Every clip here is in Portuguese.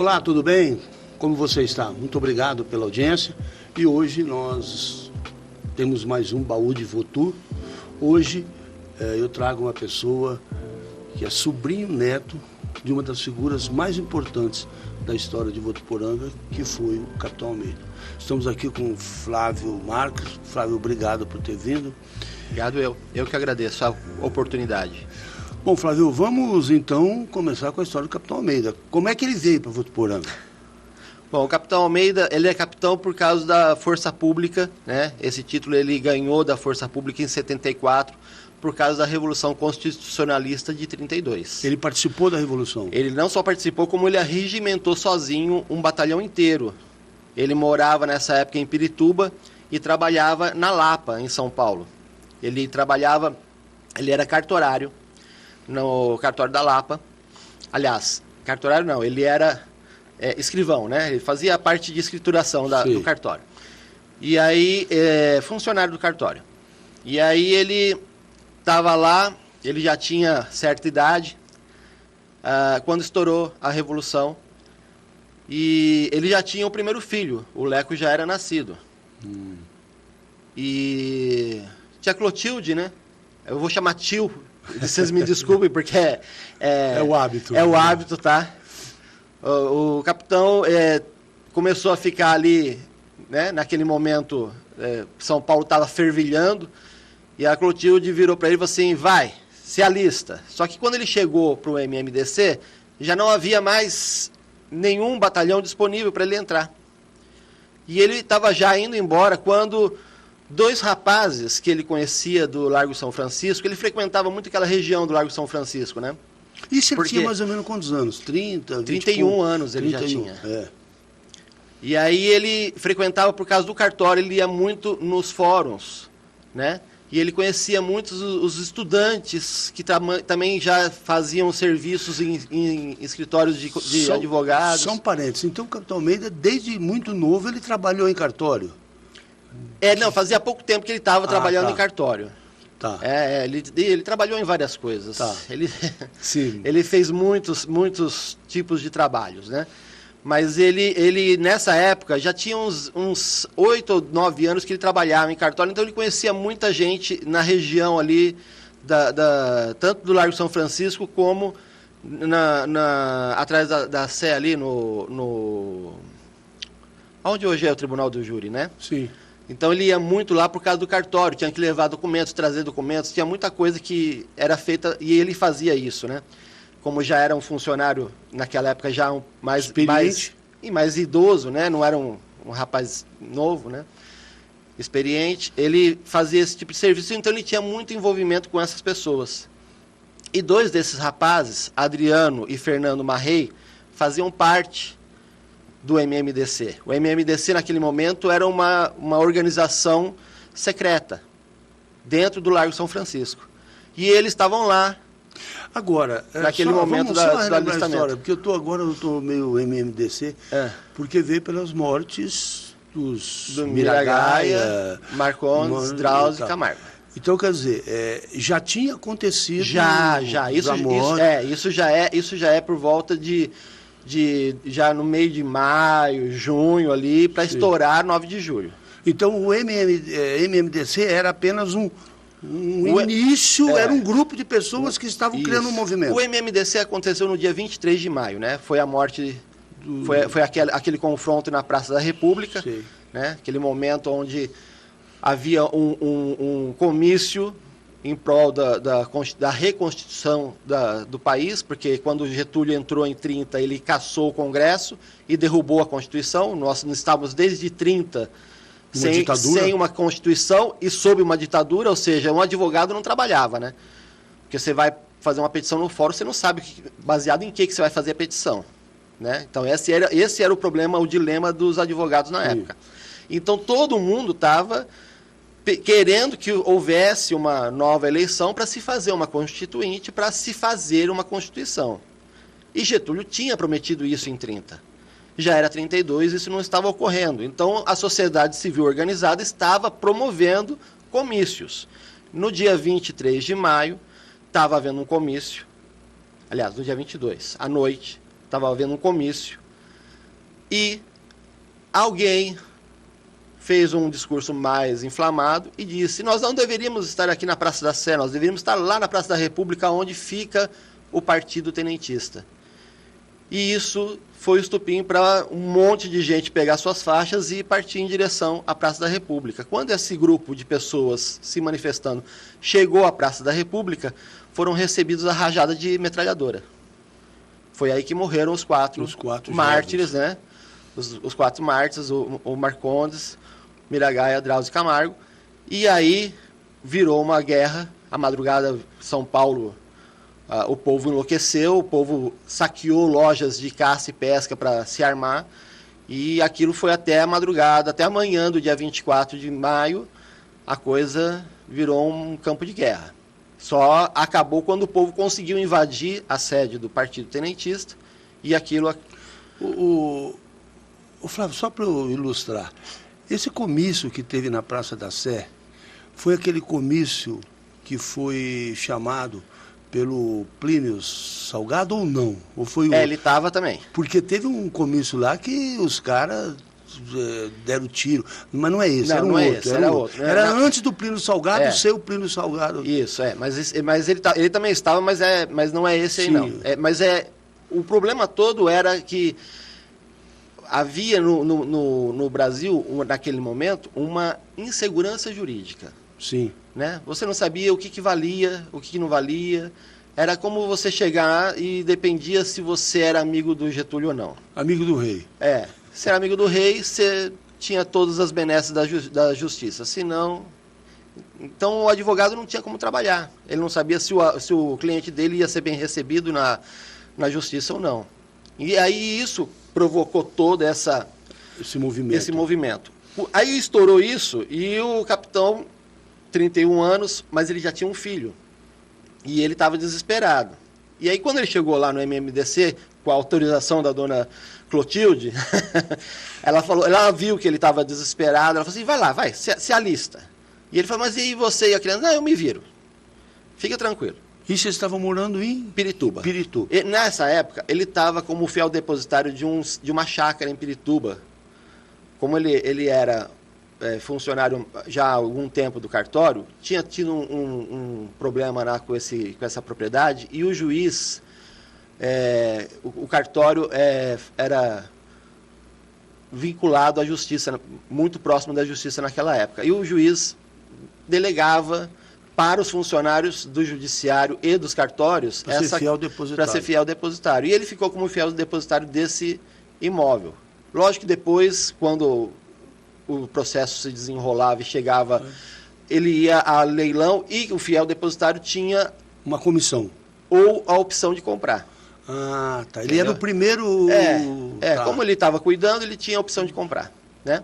Olá, tudo bem? Como você está? Muito obrigado pela audiência. E hoje nós temos mais um Baú de Votu. Hoje eu trago uma pessoa que é sobrinho neto de uma das figuras mais importantes da história de Votuporanga, que foi o Capitão Almeida. Estamos aqui com o Flávio Marcos. Flávio, obrigado por ter vindo. Obrigado eu que agradeço a oportunidade. Bom, Flávio, vamos então começar com a história do Capitão Almeida. Como é que ele veio para Votuporanga? Bom, o Capitão Almeida, ele é capitão por causa da Força Pública, né? Esse título ele ganhou da Força Pública em 74, por causa da Revolução Constitucionalista de 32. Ele participou da Revolução? Ele não só participou, como ele arregimentou sozinho um batalhão inteiro. Ele morava nessa época em Pirituba e trabalhava na Lapa, em São Paulo. Ele era cartorário no cartório da Lapa. Aliás, cartorário não, ele era escrivão, né? Ele fazia a parte de escrituração do cartório. E aí, funcionário do cartório. E aí ele estava lá, ele já tinha certa idade, quando estourou a Revolução, e ele já tinha o primeiro filho, o Leco já era nascido. E tia Clotilde, né? Eu vou chamar tio, vocês me desculpem, porque é o hábito. É o hábito, tá? O capitão começou a ficar ali, né? Naquele momento, São Paulo estava fervilhando, e a Clotilde virou para ele e falou assim, vai, se alista. Só que quando ele chegou para o MMDC, já não havia mais nenhum batalhão disponível para ele entrar. E ele estava já indo embora quando dois rapazes que ele conhecia do Largo São Francisco, ele frequentava muito aquela região do Largo São Francisco, né? Isso ele tinha mais ou menos quantos anos? 30? 31 anos ele 31, já tinha. É. E aí ele frequentava por causa do cartório, ele ia muito nos fóruns, né? E ele conhecia muitos os estudantes que também já faziam serviços em escritórios de advogados. Só um parênteses, então o Capitão Almeida, desde muito novo, ele trabalhou em cartório? Não, fazia pouco tempo que ele estava trabalhando em cartório. Tá. Ele trabalhou em várias coisas. Tá. Sim. Ele fez muitos tipos de trabalhos, né? Mas ele nessa época, já tinha uns 8 ou 9 anos que ele trabalhava em cartório, então ele conhecia muita gente na região ali, tanto do Largo São Francisco, como atrás da Sé ali, onde hoje é o Tribunal do Júri, né? Sim. Então ele ia muito lá por causa do cartório, tinha que levar documentos, trazer documentos, tinha muita coisa que era feita e ele fazia isso, né? Como já era um funcionário naquela época já mais idoso, né? Não era um rapaz novo, né? Experiente, ele fazia esse tipo de serviço, então ele tinha muito envolvimento com essas pessoas. E dois desses rapazes, Adriano e Fernando Marrei, faziam parte do MMDC. O MMDC, naquele momento, era uma organização secreta, dentro do Largo São Francisco. E eles estavam lá, agora, naquele momento do alistamento. História, porque eu estou meio MMDC, porque veio pelas mortes do Miragaia, Marcondes, Drauzio e Camargo. Então, quer dizer, já tinha acontecido... Já. Isso já é por volta já no meio de maio, junho ali, para estourar 9 de julho. Então o MMDC era apenas um início, era um grupo de pessoas que estavam criando um movimento. O MMDC aconteceu no dia 23 de maio, né? Foi a morte, foi aquele confronto na Praça da República, né? Aquele momento onde havia um comício em prol da reconstituição do país, porque quando Getúlio entrou em 30, ele cassou o Congresso e derrubou a Constituição. Nós estávamos desde 30 sem uma Constituição e sob uma ditadura, ou seja, um advogado não trabalhava, né? Porque você vai fazer uma petição no fórum, você não sabe baseado em que você vai fazer a petição, né? Então esse era o problema, o dilema dos advogados na época. Então todo mundo estava querendo que houvesse uma nova eleição para se fazer uma constituinte, para se fazer uma Constituição. E Getúlio tinha prometido isso em 30. Já era 32, isso não estava ocorrendo. Então, a sociedade civil organizada estava promovendo comícios. No dia 23 de maio, estava havendo um comício, aliás, no dia 22, à noite, estava havendo um comício E alguém fez um discurso mais inflamado e disse: nós não deveríamos estar aqui na Praça da Sé, nós deveríamos estar lá na Praça da República, onde fica o Partido Tenentista. E isso foi o estupim para um monte de gente pegar suas faixas e partir em direção à Praça da República. Quando esse grupo de pessoas se manifestando chegou à Praça da República, foram recebidos a rajada de metralhadora. Foi aí que morreram os quatro mártires, né? Os 4 mártires, o Marcondes, Miragaia, Drauzio e Camargo. E aí virou uma guerra. A madrugada, São Paulo, o povo enlouqueceu, o povo saqueou lojas de caça e pesca para se armar. E aquilo foi até a madrugada, até amanhã do dia 24 de maio, a coisa virou um campo de guerra. Só acabou quando o povo conseguiu invadir a sede do Partido Tenentista e aquilo... O Flávio, só para eu ilustrar, esse comício que teve na Praça da Sé foi aquele comício que foi chamado pelo Plínio Salgado ou não? Ou foi ele estava também. Porque teve um comício lá que os caras deram tiro, mas não é esse, não, era um não outro. É esse, era outro. Era antes do Plínio Salgado ser o Plínio Salgado. Isso, mas ele também estava, mas não é esse aí. Sim. Não. O problema todo era que havia no Brasil, naquele momento, uma insegurança jurídica. Sim. Né? Você não sabia o que valia, o que não valia. Era como você chegar e dependia se você era amigo do Getúlio ou não. Amigo do rei. Se era amigo do rei, você tinha todas as benesses da justiça. Se não... Então o advogado não tinha como trabalhar. Ele não sabia se o cliente dele ia ser bem recebido na justiça ou não. E aí isso provocou todo esse movimento. Aí estourou isso e o capitão, 31 anos, mas ele já tinha um filho. E ele estava desesperado. E aí quando ele chegou lá no MMDC, com a autorização da dona Clotilde, ela viu que ele estava desesperado, ela falou assim, vai lá, se alista. E ele falou, mas e aí você e a criança? Não, eu me viro. Fica tranquilo. E vocês estavam morando em? Pirituba. Pirituba. Nessa época, ele estava como fiel depositário de uma chácara em Pirituba. Como ele era funcionário já há algum tempo do cartório, tinha tido um problema lá com essa propriedade, e o juiz, o cartório era vinculado à justiça, muito próximo da justiça naquela época. E o juiz delegava para os funcionários do judiciário e dos cartórios para ser fiel depositário. E ele ficou como fiel depositário desse imóvel. Lógico que depois, quando o processo se desenrolava e chegava, ele ia a leilão e o fiel depositário tinha uma comissão ou a opção de comprar. Ah, tá. Ele era o primeiro... Tá. Como ele estava cuidando, ele tinha a opção de comprar, né?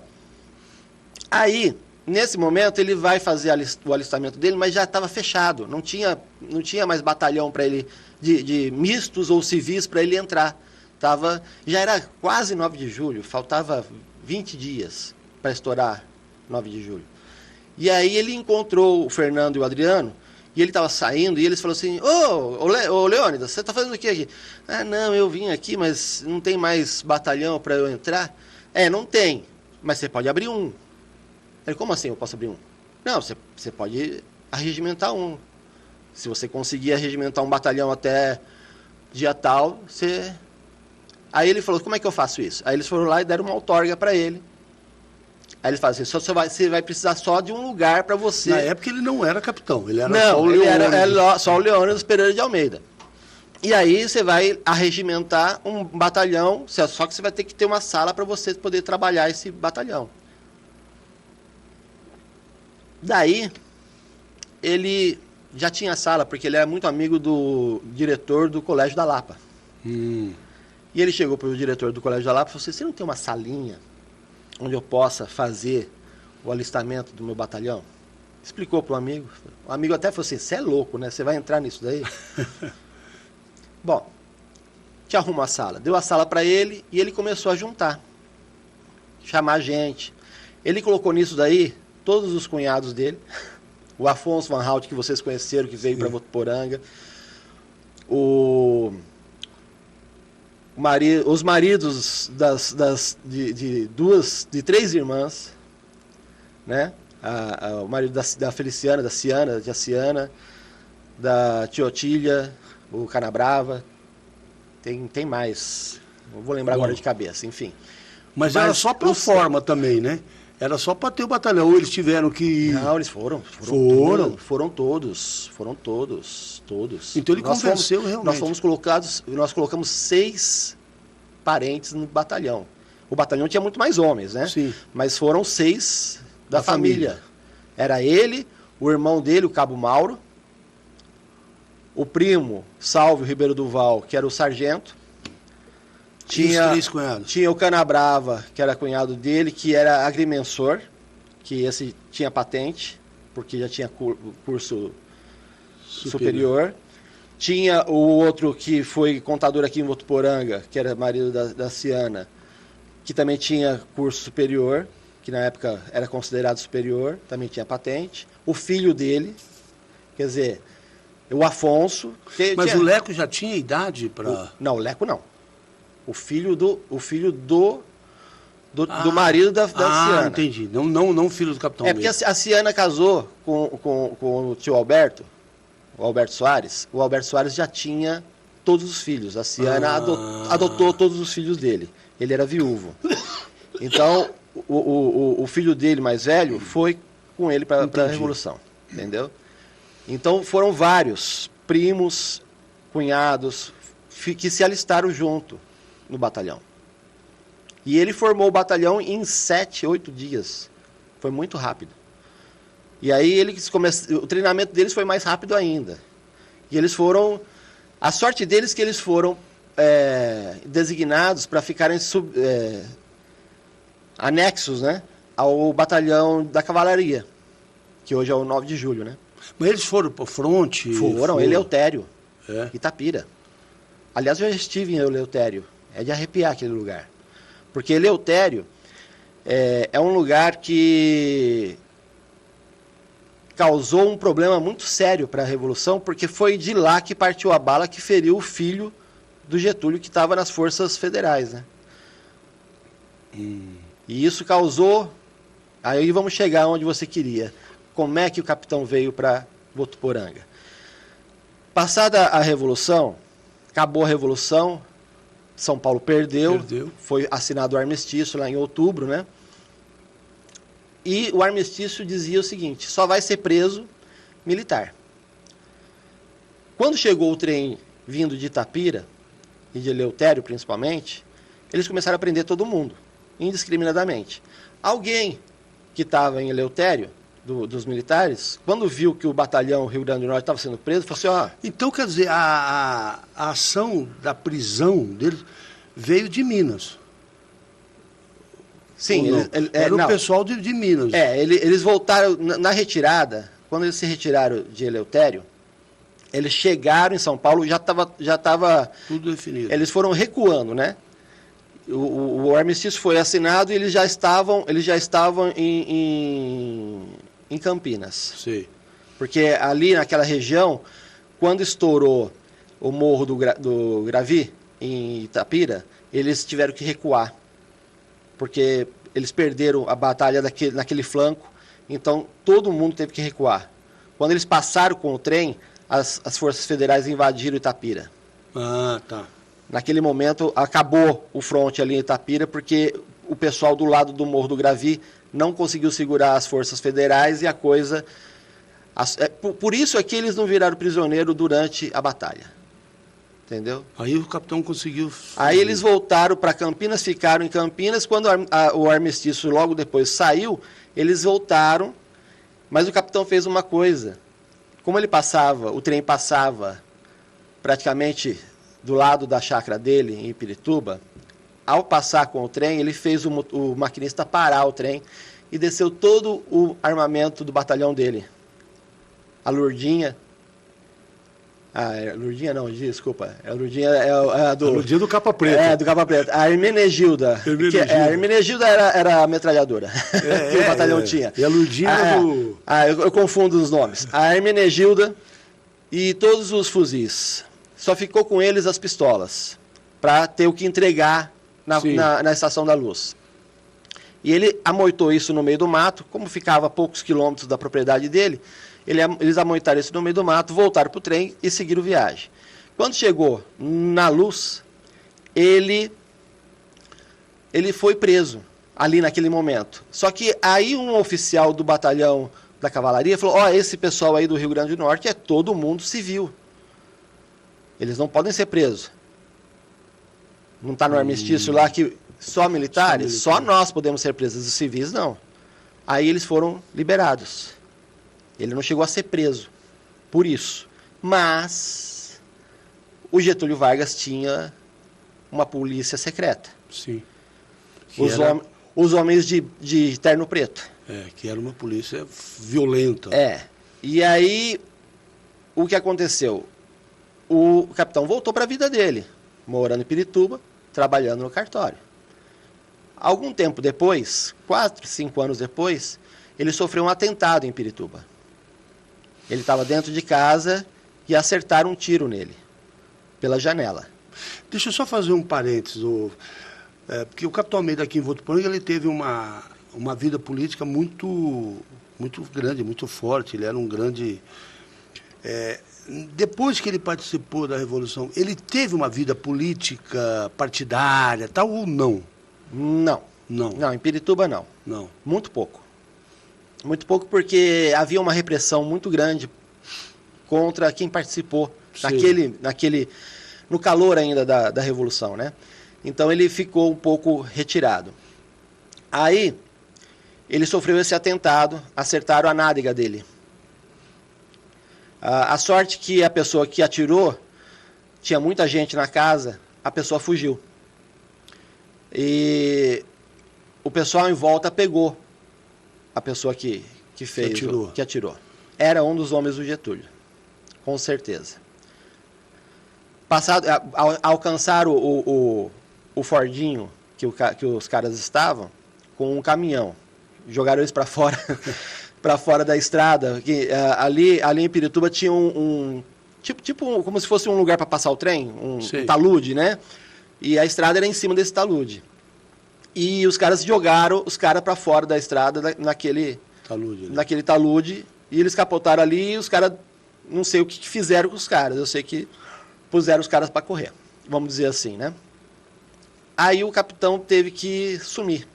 Aí, nesse momento, ele vai fazer o alistamento dele, mas já estava fechado. Não tinha mais batalhão para ele, de mistos ou civis para ele entrar. Já era quase 9 de julho, faltava 20 dias para estourar 9 de julho. E aí ele encontrou o Fernando e o Adriano, e ele estava saindo, e eles falaram assim, ô Leônidas, você está fazendo o que aqui? Ah, não, eu vim aqui, mas não tem mais batalhão para eu entrar? Não tem, mas você pode abrir um. Ele, como assim eu posso abrir um? Não, você pode arregimentar um. Se você conseguir arregimentar um batalhão até dia tal, você... Aí ele falou, como é que eu faço isso? Aí eles foram lá e deram uma outorga para ele. Aí ele fala assim, você vai precisar só de um lugar para você... Na época ele não era capitão, ele era só o Leônidas. Era só o Leônidas Pereira de Almeida. E aí você vai arregimentar um batalhão, só que você vai ter que ter uma sala para você poder trabalhar esse batalhão. Daí, ele já tinha sala, porque ele era muito amigo do diretor do Colégio da Lapa. E ele chegou para o diretor do Colégio da Lapa e falou assim, você não tem uma salinha onde eu possa fazer o alistamento do meu batalhão? Explicou para o amigo. O amigo até falou assim, você é louco, né? Você vai entrar nisso daí? Bom, te arruma a sala. Deu a sala para ele e ele começou a juntar. Chamar gente. Ele colocou nisso daí todos os cunhados dele. O Afonso Van Hout, que vocês conheceram, que veio para Votuporanga. O os maridos de 3 irmãs, né? O marido da Feliciana, da Ciana, da Ciana, da Tiotília, o Canabrava, tem mais, não vou lembrar agora de cabeça, enfim. Mas era só pro forma também, né? Era só para ter o batalhão, ou eles tiveram que... Não, eles foram todos. Então ele convenceu realmente. Nós colocamos 6 parentes no batalhão. O batalhão tinha muito mais homens, né? Sim. Mas foram 6 da família. Era ele, o irmão dele, o Cabo Mauro, o primo, Salvio Ribeiro Duval, que era o sargento. Tinha os 3 cunhados. Tinha o Canabrava, que era cunhado dele, que era agrimensor, que esse tinha patente, porque já tinha curso superior. Tinha o outro que foi contador aqui em Votuporanga, que era marido da Ciana, que também tinha curso superior, que na época era considerado superior, também tinha patente. O filho dele, quer dizer, o Afonso... Mas o Leco já tinha idade para... Não, o Leco não. O filho do marido da Ciana. Entendi. Não o filho do capitão. É porque a Ciana casou com o tio Alberto, o Alberto Soares. O Alberto Soares já tinha todos os filhos. A Ciana adotou todos os filhos dele. Ele era viúvo. Então, o filho dele mais velho foi com ele para a Revolução. Entendeu? Então, foram vários primos, cunhados, que se alistaram junto no batalhão. E ele formou o batalhão em 7, 8 dias. Foi muito rápido. E aí o treinamento deles foi mais rápido ainda. E eles foram... A sorte deles é que eles foram designados para ficarem anexos, né, ao batalhão da cavalaria, que hoje é o 9 de julho, né? Mas eles foram para o fronte? Foram, Eleutério, Itapira. Aliás, eu já estive em Eleutério. É de arrepiar aquele lugar. Porque Eleutério é um lugar que causou um problema muito sério para a Revolução, porque foi de lá que partiu a bala que feriu o filho do Getúlio, que estava nas forças federais, né? E isso causou... Aí vamos chegar onde você queria. Como é que o capitão veio para Votuporanga? Passada a Revolução, acabou a Revolução, São Paulo perdeu, foi assinado o armistício lá em outubro, né? E o armistício dizia o seguinte: só vai ser preso militar. Quando chegou o trem vindo de Itapira, e de Eleutério principalmente, eles começaram a prender todo mundo, indiscriminadamente. Alguém que estava em Eleutério, dos militares, quando viu que o batalhão Rio Grande do Norte estava sendo preso, falou assim, Então, quer dizer, a ação da prisão deles veio de Minas. Sim, era o pessoal de Minas. Eles voltaram na retirada. Quando eles se retiraram de Eleutério, eles chegaram em São Paulo, já estava tudo definido. Eles foram recuando, né? O armistício foi assinado e eles já estavam em Campinas. Sim. Porque ali naquela região, quando estourou o morro do Gravi, em Itapira, eles tiveram que recuar. Porque eles perderam a batalha naquele flanco, então todo mundo teve que recuar. Quando eles passaram com o trem, as forças federais invadiram Itapira. Ah, tá. Naquele momento, acabou o fronte ali em Itapira, porque o pessoal do lado do Morro do Gravi não conseguiu segurar as forças federais e a coisa... Por isso é que eles não viraram prisioneiro durante a batalha. Entendeu? Aí o capitão conseguiu... Aí eles voltaram para Campinas, ficaram em Campinas. Quando o armistício logo depois saiu, eles voltaram, mas o capitão fez uma coisa. Como o trem passava praticamente do lado da chácara dele, em Pirituba, ao passar com o trem, ele fez o maquinista parar o trem e desceu todo o armamento do batalhão dele. A Lourdinha... Lourdinha não, desculpa. A Lourdinha é do... A Lourdinha do Capa Preta. Do Capa Preta. A Hermenegilda. A Hermenegilda era a metralhadora que o batalhão tinha. E a Lourdinha do... eu confundo os nomes. A Hermenegilda e todos os fuzis. Só ficou com eles as pistolas. para ter o que entregar na Estação da Luz. E ele amoitou isso no meio do mato, como ficava a poucos quilômetros da propriedade dele, eles amoitaram isso no meio do mato, voltaram para o trem e seguiram viagem. Quando chegou na Luz, ele foi preso ali naquele momento. Só que aí um oficial do batalhão da cavalaria falou, esse pessoal aí do Rio Grande do Norte é todo mundo civil. Eles não podem ser presos. Não está no armistício lá que só militares? Só nós podemos ser presos, os civis não. Aí eles foram liberados. Ele não chegou a ser preso por isso. Mas o Getúlio Vargas tinha uma polícia secreta. Sim. Os homens de terno preto. Que era uma polícia violenta. E aí, o que aconteceu? O capitão voltou para a vida dele, morando em Pirituba, trabalhando no cartório. Algum tempo depois, 4, 5 anos depois, ele sofreu um atentado em Pirituba. Ele estava dentro de casa e acertaram um tiro nele, pela janela. Deixa eu só fazer um parênteses. Porque o capitão Almeida aqui em Votuporanga, ele teve uma vida política muito grande, muito forte. Ele era um grande... depois que ele participou da Revolução, ele teve uma vida política partidária, tal ou não? Não. Não, em Pirituba não. Não. Muito pouco. Muito pouco porque havia uma repressão muito grande contra quem participou no calor ainda da Revolução, né? Então ele ficou um pouco retirado. Aí ele sofreu esse atentado, acertaram a nádega dele. A sorte que a pessoa que atirou, tinha muita gente na casa, a pessoa fugiu. E o pessoal em volta pegou a pessoa que atirou. Era um dos homens do Getúlio, com certeza. Alcançaram o Fordinho que os caras estavam com um caminhão. Jogaram eles para fora, para fora da estrada. Ali em Pirituba tinha tipo como se fosse um lugar para passar o trem, um talude, né? E a estrada era em cima desse talude. E os caras jogaram os caras para fora da estrada naquele talude. E eles capotaram ali e os caras, não sei o que fizeram com os caras. Eu sei que puseram os caras para correr, vamos dizer assim, né? Aí o capitão teve que sumir.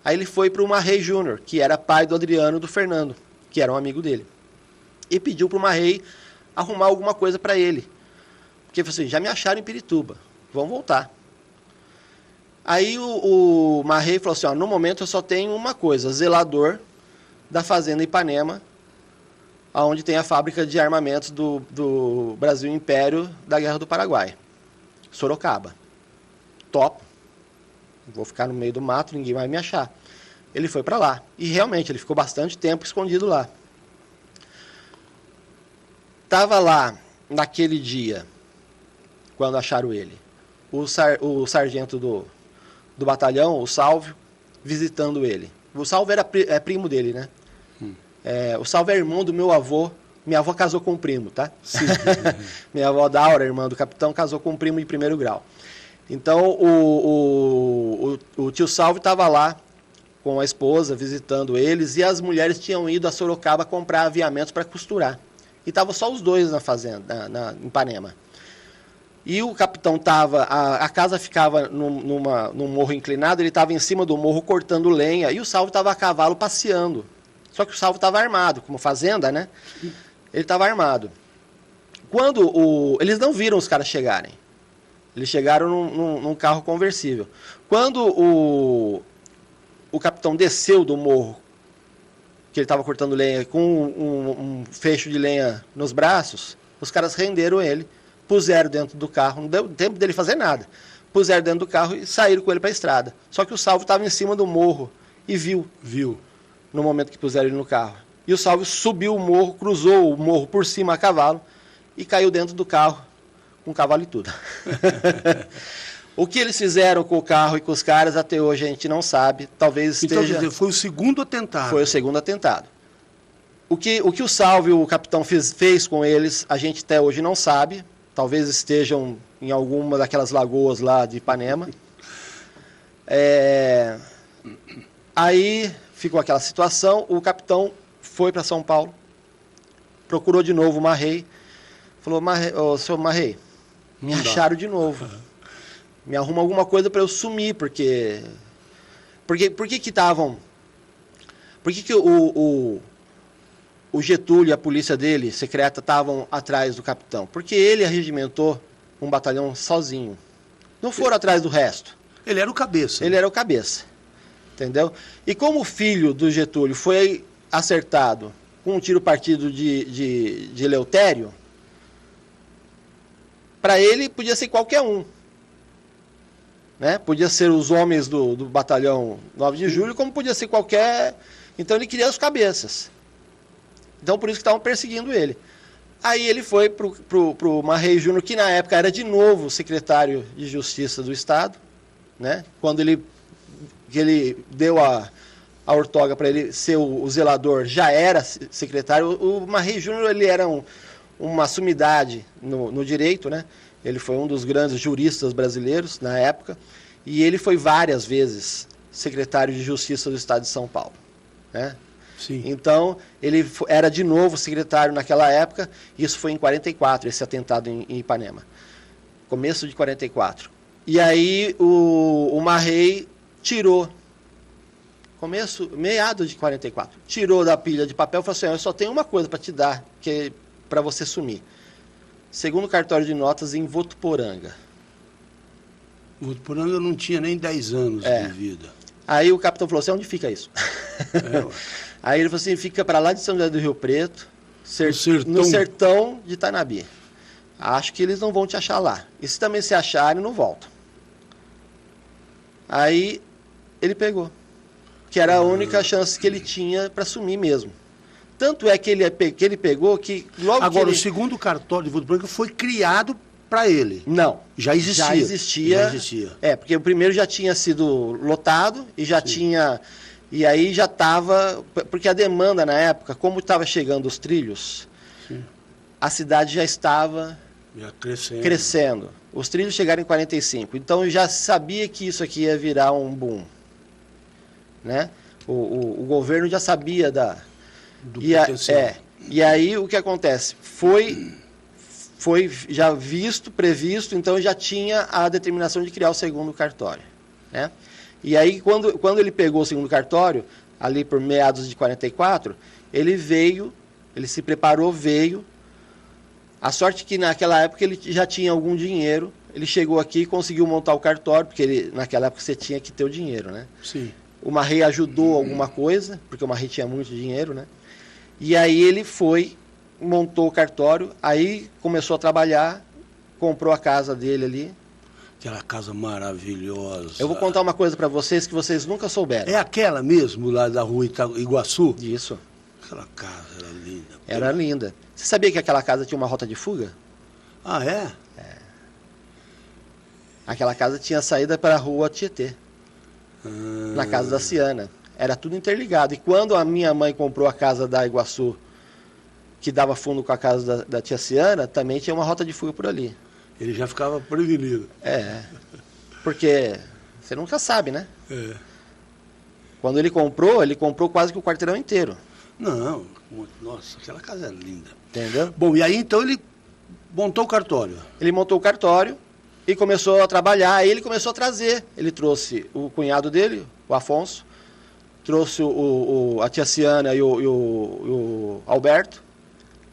Aí ele foi para o Marrei Júnior, que era pai do Adriano e do Fernando, que era um amigo dele. E pediu para o Marrei arrumar alguma coisa para ele. Porque falou assim, já me acharam em Pirituba, vão voltar. Aí o Marrei falou assim, no momento eu só tenho uma coisa, zelador da fazenda Ipanema, onde tem a fábrica de armamentos do Brasil Império da Guerra do Paraguai. Sorocaba. Top. Vou ficar no meio do mato, ninguém vai me achar. Ele foi para lá. E realmente, ele ficou bastante tempo escondido lá. Estava lá, naquele dia, quando acharam ele, o sargento do batalhão, o Sálvio, visitando ele. O Sálvio era primo dele, né? O Sálvio é irmão do meu avô. Minha avó casou com um primo, tá? Sim. Minha avó Daura, irmã do capitão, casou com um primo de primeiro grau. Então, o tio Sálvio estava lá com a esposa, visitando eles, e as mulheres tinham ido a Sorocaba comprar aviamentos para costurar. E estavam só os dois na fazenda, em Ipanema. E o capitão estava... A casa ficava num morro inclinado, ele estava em cima do morro cortando lenha, e o Sálvio estava a cavalo passeando. Só que o Sálvio estava armado, como fazenda, né? Ele estava armado. Eles não viram os caras chegarem. Eles chegaram num carro conversível. Quando o capitão desceu do morro, que ele estava cortando lenha, com um fecho de lenha nos braços, os caras renderam ele, puseram dentro do carro, não deu tempo dele fazer nada. Puseram dentro do carro e saíram com ele para a estrada. Só que o Sálvio estava em cima do morro e viu. No momento que puseram ele no carro. E o Sálvio subiu o morro, cruzou o morro por cima a cavalo e caiu dentro do carro, com o cavalo e tudo. O que eles fizeram com o carro e com os caras, até hoje a gente não sabe. Talvez esteja... Então, foi o segundo atentado. Foi o segundo atentado. O que o Sálvio, o capitão, fez com eles, a gente até hoje não sabe. talvez estejam em alguma daquelas lagoas lá de Ipanema. Aí ficou aquela situação, o capitão foi para São Paulo, procurou de novo o Marrei, falou, seu Marrei, me acharam de novo, me arruma alguma coisa para eu sumir, por que o Getúlio e a polícia dele, secreta, estavam atrás do capitão? Porque ele arregimentou um batalhão sozinho, não foram atrás do resto. Ele era o cabeça. Ele era o cabeça, entendeu? E como o filho do Getúlio foi acertado com um tiro partido de Eleutério, para ele podia ser qualquer um. Né? Podia ser os homens do batalhão 9 de julho, como podia ser qualquer... Então ele queria os cabeças. Então por isso que estavam perseguindo ele. Aí ele foi pro Marrei Júnior, que na época era de novo secretário de Justiça do Estado, né? Quando ele deu a ortoga para ele ser o zelador, já era secretário. O Marrei Júnior, ele era uma sumidade no direito, né? Ele foi um dos grandes juristas brasileiros na época, e ele foi várias vezes secretário de Justiça do Estado de São Paulo, né? Sim. Então, ele era de novo secretário naquela época. Isso foi em 44, esse atentado em Ipanema. Começo de 44. E aí o Marrei tirou, meados de 44, tirou da pilha de papel e falou assim, eu só tenho uma coisa para te dar, que é para você sumir. Segundo cartório de notas em Votuporanga. Votuporanga não tinha nem 10 anos de vida. Aí o capitão falou assim, onde fica isso? Aí ele falou assim, fica para lá de São José do Rio Preto, no sertão de Tanabi. Acho que eles não vão te achar lá. E se também se acharem, não voltam. Aí ele pegou, que era a única chance que ele tinha para sumir mesmo. Tanto é que ele pegou que logo Agora, que o segundo cartório de Votuporanga foi criado para ele. Não. Já existia. Já existia. Porque o primeiro já tinha sido lotado e já tinha... E aí já estava... Porque a demanda na época, como estava chegando os trilhos, a cidade já estava crescendo. Os trilhos chegaram em 45. Então já sabia que isso aqui ia virar um boom. Né? O governo já sabia do potencial. E aí o que acontece? Foi já previsto, então já tinha a determinação de criar o segundo cartório. Né? E aí, quando ele pegou o segundo cartório, ali por meados de 44, ele se preparou, veio. A sorte que naquela época ele já tinha algum dinheiro, ele chegou aqui e conseguiu montar o cartório, porque naquela época você tinha que ter o dinheiro, né? Sim. O Marrei ajudou alguma coisa, porque o Marrei tinha muito dinheiro, né? E aí ele montou o cartório, aí começou a trabalhar, comprou a casa dele ali. Aquela casa maravilhosa. Eu vou contar uma coisa para vocês que vocês nunca souberam. É aquela mesmo, lá da rua Iguaçu? Isso. Aquela casa era linda. Era linda. Você sabia que aquela casa tinha uma rota de fuga? Ah, é? Aquela casa tinha saída para a rua Tietê, na casa da Ciana. Era tudo interligado. E quando a minha mãe comprou a casa da Iguaçu, que dava fundo com a casa da tia Ciana, também tinha uma rota de fuga por ali. Ele já ficava prevenido. Porque você nunca sabe, né? Quando ele comprou quase que o quarteirão inteiro. Não, nossa, aquela casa é linda. Entendeu? Bom, e aí então ele montou o cartório. Ele montou o cartório e começou a trabalhar. Aí ele começou a trazer. Ele trouxe o cunhado dele, o Afonso, trouxe a tia Ciana e o Alberto,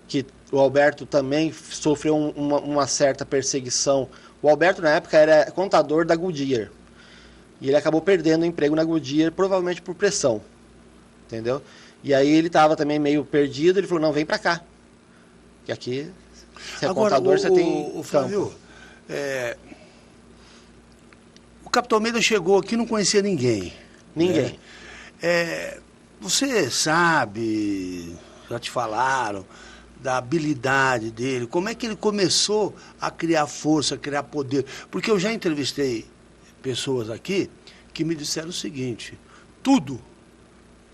que o Alberto também sofreu uma certa perseguição. O Alberto, na época, era contador da Goodyear. E ele acabou perdendo o emprego na Goodyear, provavelmente por pressão. Entendeu? E aí ele estava também meio perdido, ele falou, não, vem para cá. Que aqui, se é contador, você tem o Flávio, o Capitão Almeida chegou aqui e não conhecia ninguém. Ninguém. Você sabe, já te falaram, da habilidade dele, como é que ele começou a criar força, a criar poder? Porque eu já entrevistei pessoas aqui que me disseram o seguinte, tudo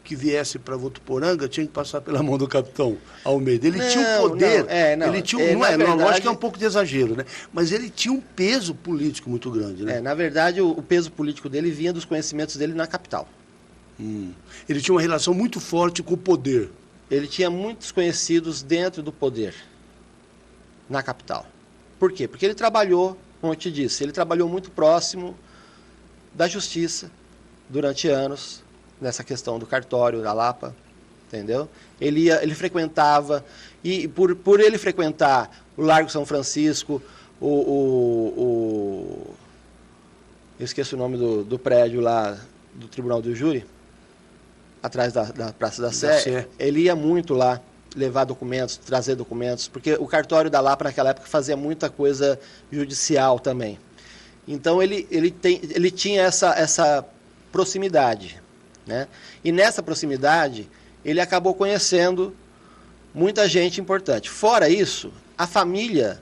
que viesse para Votuporanga tinha que passar pela mão do capitão Almeida. Ele tinha um poder, ele tinha, lógico que é um pouco de exagero, né? Mas ele tinha um peso político muito grande, né? Na verdade, o peso político dele vinha dos conhecimentos dele na capital. Ele tinha uma relação muito forte com o poder. Ele tinha muitos conhecidos dentro do poder, na capital. Por quê? Porque ele trabalhou, como eu te disse, ele trabalhou muito próximo da justiça durante anos, nessa questão do cartório, da Lapa, entendeu? Ele frequentava, e por ele frequentar o Largo São Francisco, eu esqueço o nome do prédio lá do Tribunal do Júri, atrás da Praça da Sé, ele ia muito lá levar documentos, trazer documentos, porque o cartório da Lapa naquela época fazia muita coisa judicial também. Então ele tinha essa proximidade, né? E nessa proximidade ele acabou conhecendo muita gente importante. Fora isso, a família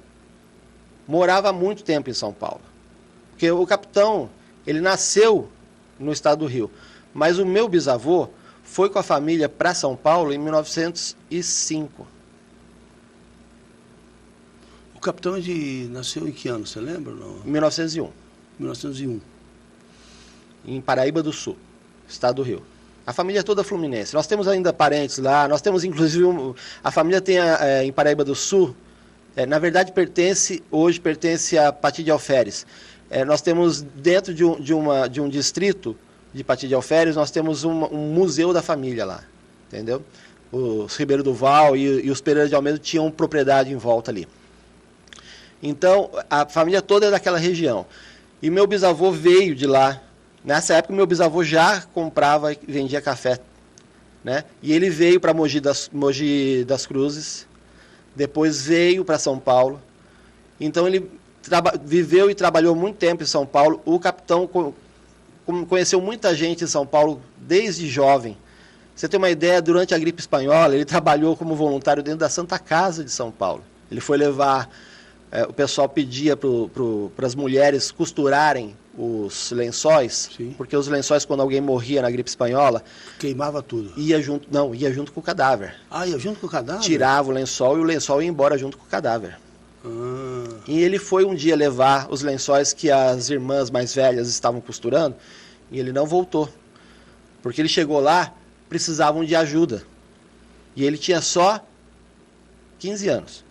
morava há muito tempo em São Paulo, porque o capitão ele nasceu no estado do Rio, mas o meu bisavô foi com a família para São Paulo em 1905. O capitão nasceu em que ano, você lembra? Não? 1901. 1901. Em Paraíba do Sul, estado do Rio. A família é toda fluminense. Nós temos ainda parentes lá, nós temos inclusive, a família tem em Paraíba do Sul, na verdade hoje pertence a Pati de Alferes. Nós temos dentro de um distrito de Pati de Alferes, nós temos um museu da família lá, entendeu? Os Ribeiro do Val e os Pereira de Almeida tinham propriedade em volta ali. Então, a família toda é daquela região. E meu bisavô veio de lá. Nessa época, meu bisavô já comprava e vendia café, né? E ele veio para Mogi das Cruzes, depois veio para São Paulo. Então, ele viveu e trabalhou muito tempo em São Paulo. O capitão conheceu muita gente em São Paulo desde jovem. Você tem uma ideia, durante a gripe espanhola, ele trabalhou como voluntário dentro da Santa Casa de São Paulo. Ele foi levar... o pessoal pedia para as mulheres costurarem os lençóis, sim, porque os lençóis, quando alguém morria na gripe espanhola... Queimava tudo. Ia junto com o cadáver. Ah, ia junto com o cadáver? Tirava o lençol e o lençol ia embora junto com o cadáver. E ele foi um dia levar os lençóis que as irmãs mais velhas estavam costurando e ele não voltou. Porque ele chegou lá, precisavam de ajuda. E ele tinha só 15 anos.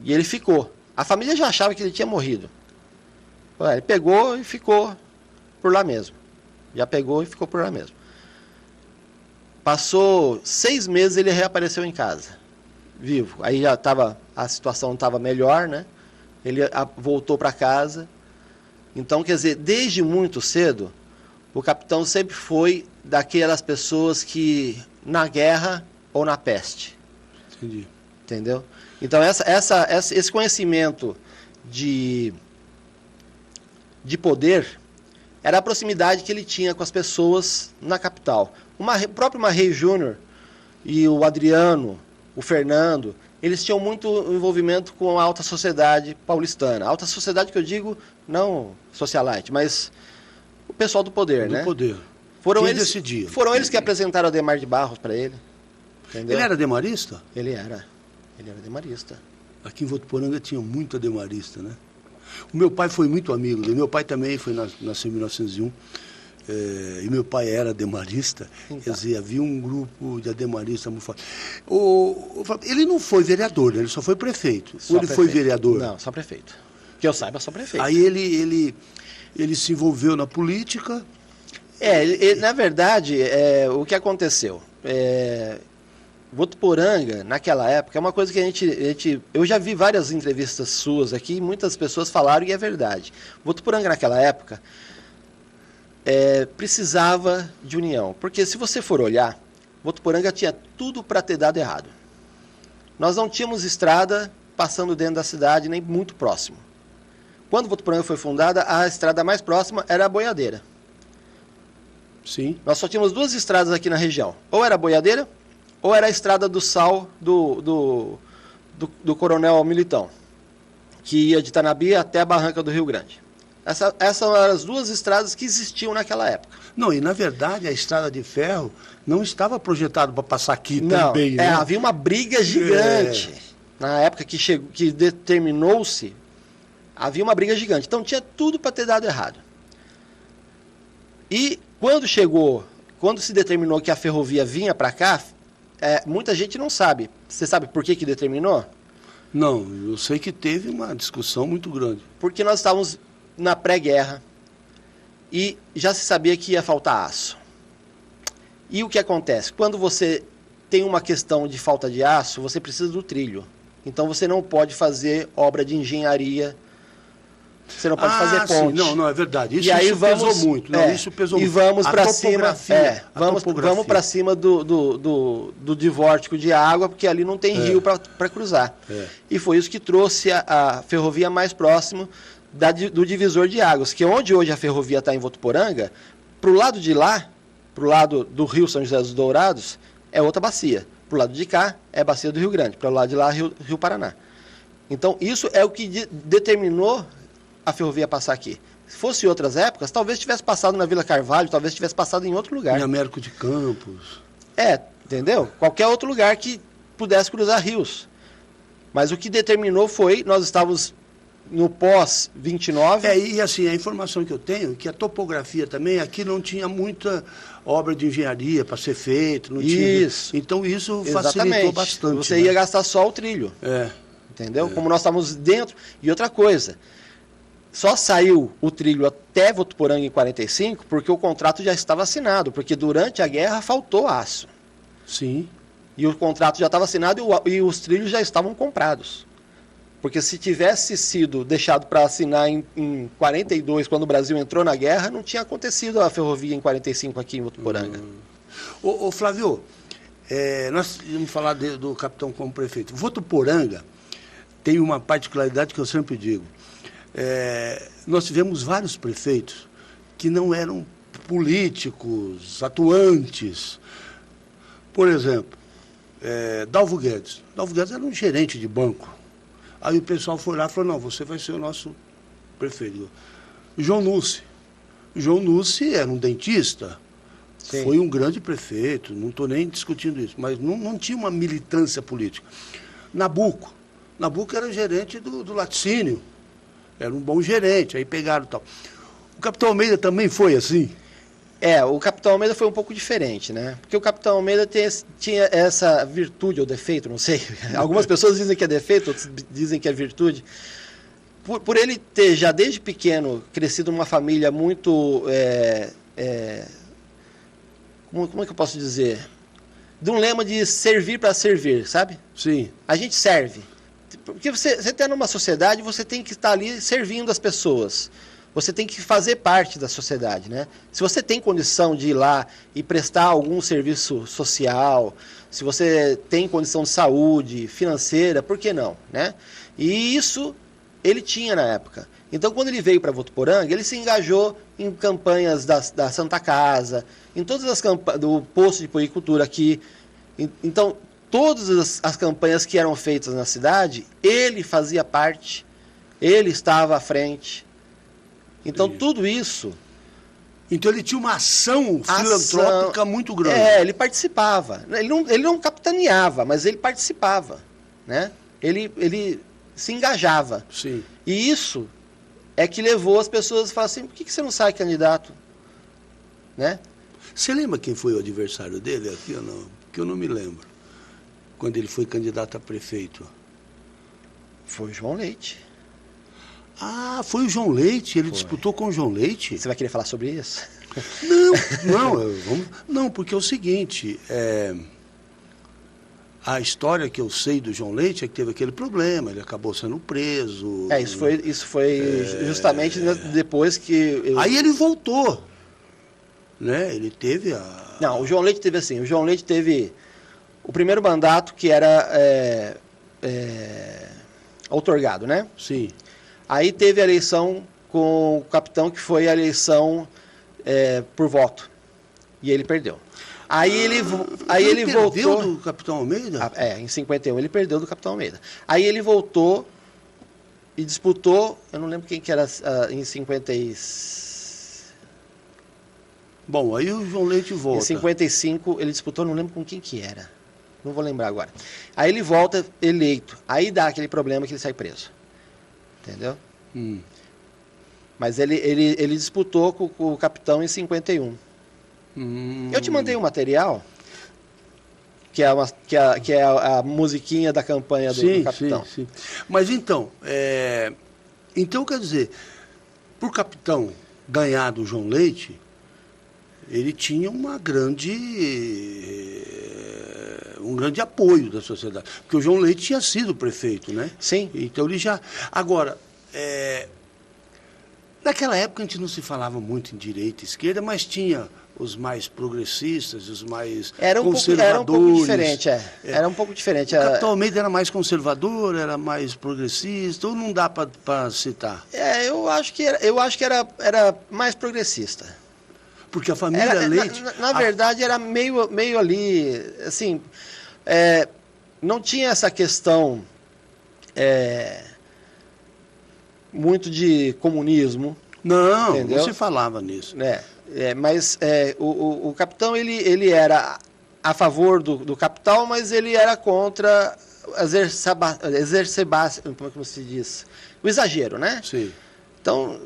E ele ficou. A família já achava que ele tinha morrido. Ele pegou e ficou por lá mesmo. Já pegou e ficou por lá mesmo. Passou 6 meses, ele reapareceu em casa, vivo. Aí já a situação estava melhor, né? Ele voltou para casa. Então, quer dizer, desde muito cedo, o capitão sempre foi daquelas pessoas que, na guerra ou na peste. Entendi. Entendeu? Então, esse conhecimento de poder era a proximidade que ele tinha com as pessoas na capital. O próprio Marrei Júnior e o Adriano, o Fernando, eles tinham muito envolvimento com a alta sociedade paulistana. A alta sociedade que eu digo, não socialite, mas o pessoal do poder, né? Do poder. Foram Quem eles, decidia? Foram eles que apresentaram o Ademar de Barros para ele. Entendeu? Ele era ademarista? Ele era ademarista. Aqui em Votuporanga tinha muito ademarista, né? O meu pai foi muito amigo dele. Meu pai também nasceu em 1901. E meu pai era ademarista. Então. Quer dizer, havia um grupo de ademaristas muito forte. Ele não foi vereador, né? Ele só foi prefeito. Ou ele foi vereador? Não, só prefeito. Que eu saiba, só prefeito. Aí ele se envolveu na política. Na verdade, o que aconteceu? Votuporanga, naquela época, é uma coisa que eu já vi várias entrevistas suas aqui, e muitas pessoas falaram, e é verdade. Votuporanga, naquela época, precisava de união. Porque se você for olhar, Votuporanga tinha tudo para ter dado errado. Nós não tínhamos estrada passando dentro da cidade, nem muito próximo. Quando Votuporanga foi fundada, a estrada mais próxima era a Boiadeira. Sim. Nós só tínhamos 2 estradas aqui na região. Ou era a Boiadeira, ou era a estrada do sal do Coronel Militão, que ia de Tanabi até a Barranca do Rio Grande. Essas eram as duas estradas que existiam naquela época. Não, e na verdade a estrada de ferro não estava projetada para passar aqui também, né? Havia uma briga gigante. Na época que determinou-se, havia uma briga gigante. Então tinha tudo para ter dado errado. E quando se determinou que a ferrovia vinha para cá, muita gente não sabe. Você sabe por que determinou? Não, eu sei que teve uma discussão muito grande. Porque nós estávamos na pré-guerra e já se sabia que ia faltar aço. E o que acontece? Quando você tem uma questão de falta de aço, você precisa do trilho. Então você não pode fazer obra de engenharia, você não pode fazer ponte. Sim. Não, é verdade. Isso, e aí isso pesou muito. Não, isso pesou muito. E vamos para cima. Vamos para cima do divórtico de água, porque ali não tem rio para cruzar. E foi isso que trouxe a ferrovia mais próximo do divisor de águas, que é onde hoje a ferrovia está em Votuporanga. Para o lado de lá, para o lado do Rio São José dos Dourados, é outra bacia. Para o lado de cá, é a bacia do Rio Grande. Para o lado de lá, Rio Paraná. Então, isso é o que determinou a ferrovia passar aqui. Se fosse em outras épocas, talvez tivesse passado na Vila Carvalho, talvez tivesse passado em outro lugar. Em Américo de Campos. Entendeu? Qualquer outro lugar que pudesse cruzar rios. Mas o que determinou foi, nós estávamos no pós-29... E assim, a informação que eu tenho é que a topografia também, aqui não tinha muita obra de engenharia para ser feita. Isso. Então isso facilitou bastante. Você ia gastar só o trilho. Entendeu? Como nós estávamos dentro. E outra coisa, só saiu o trilho até Votuporanga em 45 porque o contrato já estava assinado, porque durante a guerra faltou aço. Sim. E o contrato já estava assinado e os trilhos já estavam comprados. Porque se tivesse sido deixado para assinar em 42, quando o Brasil entrou na guerra, não tinha acontecido a ferrovia em 45 aqui em Votuporanga. Ô Flávio, nós íamos falar do capitão como prefeito. Votuporanga tem uma particularidade que eu sempre digo. Nós tivemos vários prefeitos que não eram políticos, atuantes. Por exemplo, Dalvo Guedes. Dalvo Guedes era um gerente de banco. Aí o pessoal foi lá e falou, não, você vai ser o nosso prefeito. João Nussi. João Nussi era um dentista. Sim. Foi um grande prefeito, não estou nem discutindo isso, mas não tinha uma militância política. Nabuco era gerente do laticínio. Era um bom gerente, aí pegaram e tal. O capitão Almeida também foi assim? O capitão Almeida foi um pouco diferente, né? Porque o capitão Almeida tinha essa virtude ou defeito, não sei. Algumas pessoas dizem que é defeito, outras dizem que é virtude. Por ele ter já desde pequeno crescido numa família muito... como é que eu posso dizer? De um lema de servir para servir, sabe? Sim. A gente serve. Porque você está numa sociedade, você tem que estar ali servindo as pessoas. Você tem que fazer parte da sociedade, né? Se você tem condição de ir lá e prestar algum serviço social, se você tem condição de saúde, financeira, por que não, né? E isso ele tinha na época. Então, quando ele veio para Votuporanga, ele se engajou em campanhas da Santa Casa, em todas as campanhas do posto de puericultura aqui. Então, todas as campanhas que eram feitas na cidade, ele fazia parte, ele estava à frente. Então, tudo isso... Então, ele tinha uma ação filantrópica muito grande. Ele participava. Ele não capitaneava, mas ele participava, né? Ele se engajava. Sim. E isso é que levou as pessoas a falar assim, por que você não sai candidato? Né? Você lembra quem foi o adversário dele aqui ou não? Porque eu não me lembro. Quando ele foi candidato a prefeito. Foi o João Leite. Ah, foi o João Leite? Ele disputou com o João Leite? Você vai querer falar sobre isso? Não, porque é o seguinte, a história que eu sei do João Leite é que teve aquele problema, ele acabou sendo preso. Isso foi justamente depois que... Aí ele voltou, né? Ele teve a... Não, o João Leite teve assim, o João Leite teve o primeiro mandato que era outorgado, né? Sim. Aí teve a eleição com o capitão, que foi a eleição por voto. E ele perdeu. Aí ele voltou... Perdeu do capitão Almeida? Em 51 ele perdeu do capitão Almeida. Aí ele voltou e disputou, eu não lembro quem que era em 50 e... Bom, aí o João Leite volta. Em 55 ele disputou, não lembro com quem que era. Não vou lembrar agora. Aí ele volta eleito. Aí dá aquele problema que ele sai preso. Entendeu? Mas ele disputou com o capitão em 51. Eu te mandei um material, que é a musiquinha da campanha do capitão. Sim. Mas então, então quer dizer, por capitão ganhar do João Leite, ele tinha um grande apoio da sociedade. Porque o João Leite tinha sido prefeito, né? Sim. Então ele já... Agora, naquela época a gente não se falava muito em direita e esquerda, mas tinha os mais progressistas, os mais conservadores. Era um pouco diferente, Era um pouco diferente. O capitão Almeida era mais conservador, era mais progressista, ou não dá para citar? Eu acho que era mais progressista. Porque a família Leite... Na verdade, era meio ali, assim, não tinha essa questão muito de comunismo. Não, entendeu? Não se falava nisso. Mas o capitão, ele era a favor do capital, mas ele era contra como se diz? O exagero, né? Sim. Então,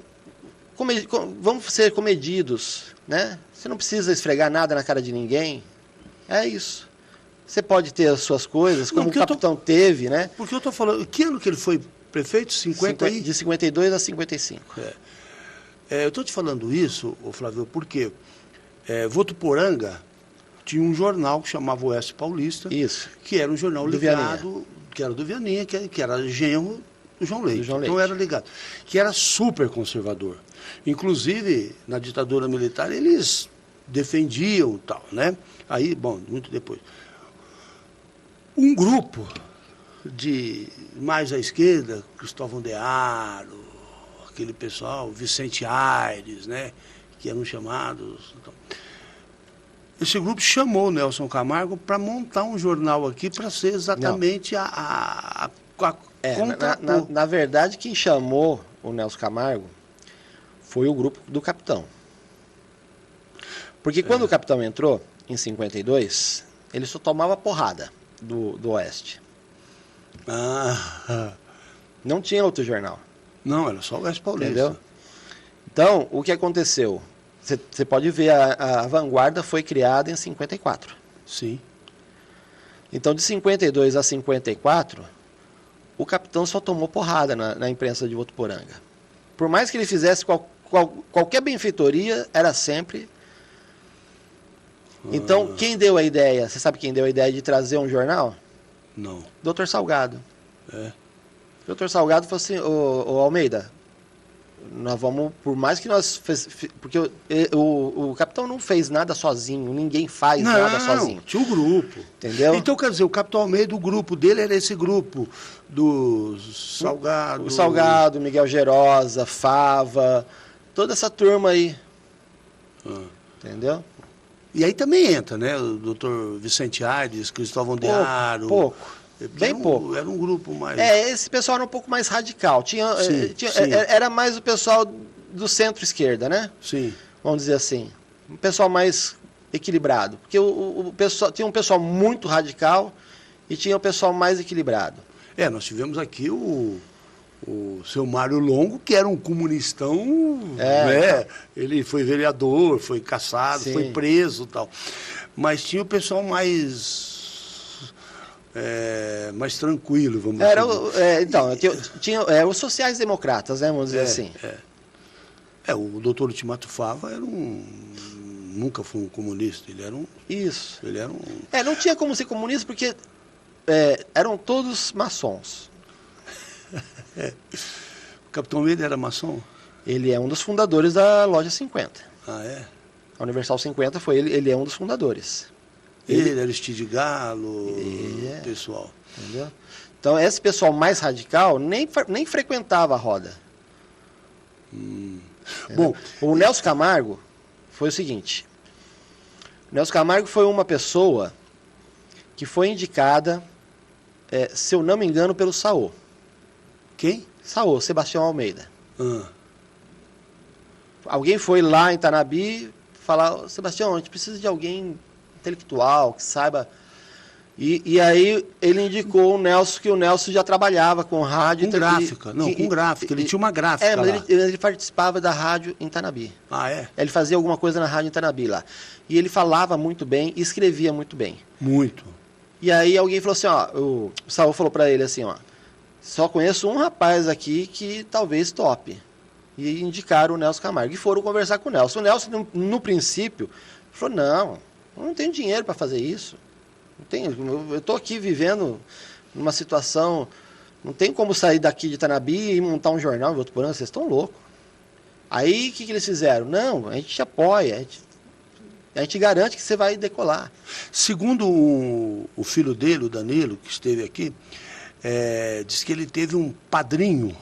vamos ser comedidos, né? Você não precisa esfregar nada na cara de ninguém. É isso. Você pode ter as suas coisas, como o capitão teve, né? Porque eu estou falando... Que ano que ele foi prefeito? 50 aí? De 52 a 55. Eu estou te falando isso, Flávio, porque Votuporanga tinha um jornal que chamava Oeste Paulista. Isso. Que era um jornal ligado... Que era do Vianinha, que era genro do João Leite. Então era ligado. Que era super conservador. Inclusive, na ditadura militar, eles defendiam tal, né? Aí, bom, muito depois. Um grupo de mais à esquerda, Cristóvão Dearo, aquele pessoal, Vicente Aires, né? Que eram chamados... Então. Esse grupo chamou o Nelson Camargo para montar um jornal aqui para ser exatamente na verdade, quem chamou o Nelson Camargo foi o grupo do capitão. Porque quando o capitão entrou, em 52, ele só tomava porrada do Oeste. Não tinha outro jornal. Não, era só o Oeste Paulista. Entendeu? Então, o que aconteceu? Você pode ver, a Vanguarda foi criada em 54. Sim. Então, de 52 a 54, o capitão só tomou porrada na imprensa de Votuporanga. Por mais que ele fizesse qualquer benfeitoria, era sempre... Então, quem deu a ideia? Você sabe quem deu a ideia de trazer um jornal? Não. Dr. Salgado. Dr. Salgado falou assim, ô Almeida, nós vamos, por mais que nós... Porque o capitão não fez nada sozinho, ninguém faz nada sozinho. Tinha um grupo. Entendeu? Então, quer dizer, o capitão Almeida, o grupo dele era esse grupo do Salgado... O Salgado, Miguel Gerosa, Fava, toda essa turma aí. Entendeu? E aí também entra, né? O doutor Vicente Aires, Cristóvão Dearo... Pouco. Bem pouco. Era um grupo mais... Esse pessoal era um pouco mais radical. Sim. Era mais o pessoal do centro-esquerda, né? Sim. Vamos dizer assim. Um pessoal mais equilibrado. Porque o pessoal, tinha um pessoal muito radical e tinha o pessoal mais equilibrado. Nós tivemos aqui o seu Mário Longo, que era um comunistão, né? Ele foi vereador, foi caçado, foi preso e tal. Mas tinha o pessoal mais tranquilo, vamos dizer. Então, tinha os sociais-democratas, né? Vamos dizer assim. O doutor Ultimato Fava nunca foi um comunista, ele era um... Isso. Ele era um... não tinha como ser comunista porque eram todos maçons. O capitão Almeida era maçom? Ele é um dos fundadores da Loja 50. A Universal 50 foi ele é um dos fundadores. Ele era Aristide Galo, pessoal. Entendeu? Então, esse pessoal mais radical nem frequentava a roda. Bom, o Nelson Camargo foi o seguinte. O Nelson Camargo foi uma pessoa que foi indicada, se eu não me engano, pelo Saô. Quem? Saô, Sebastião Almeida. Alguém foi lá em Tanabi falar, Sebastião, a gente precisa de alguém intelectual, que saiba. E aí ele indicou o Nelson, que o Nelson já trabalhava com rádio. Com gráfica, com gráfica, ele tinha uma gráfica lá. Mas ele participava da rádio em Tanabi. Ah, é? Ele fazia alguma coisa na rádio em Tanabi lá. E ele falava muito bem e escrevia muito bem. Muito. E aí alguém falou assim, ó, o Saul falou para ele assim, ó, só conheço um rapaz aqui que talvez tope. E indicaram o Nelson Camargo. E foram conversar com o Nelson. O Nelson, no princípio, falou, não, eu não tenho dinheiro para fazer isso. Não tenho, eu estou aqui vivendo numa situação, não tem como sair daqui de Tanabi e montar um jornal em Votuporanga, vocês estão loucos. Aí, o que eles fizeram? Não, a gente te apoia, a gente garante que você vai decolar. Segundo o filho dele, o Danilo, que esteve aqui, diz que ele teve um padrinho,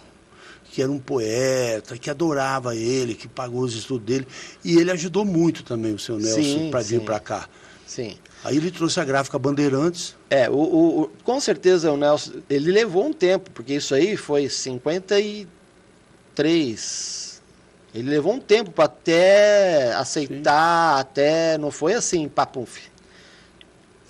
que era um poeta, que adorava ele, que pagou os estudos dele, e ele ajudou muito também o seu Nelson para vir para cá. Sim. Aí ele trouxe a gráfica Bandeirantes. Com certeza o Nelson, ele levou um tempo, porque isso aí foi 53. Ele levou um tempo para até aceitar, não foi assim, papuf.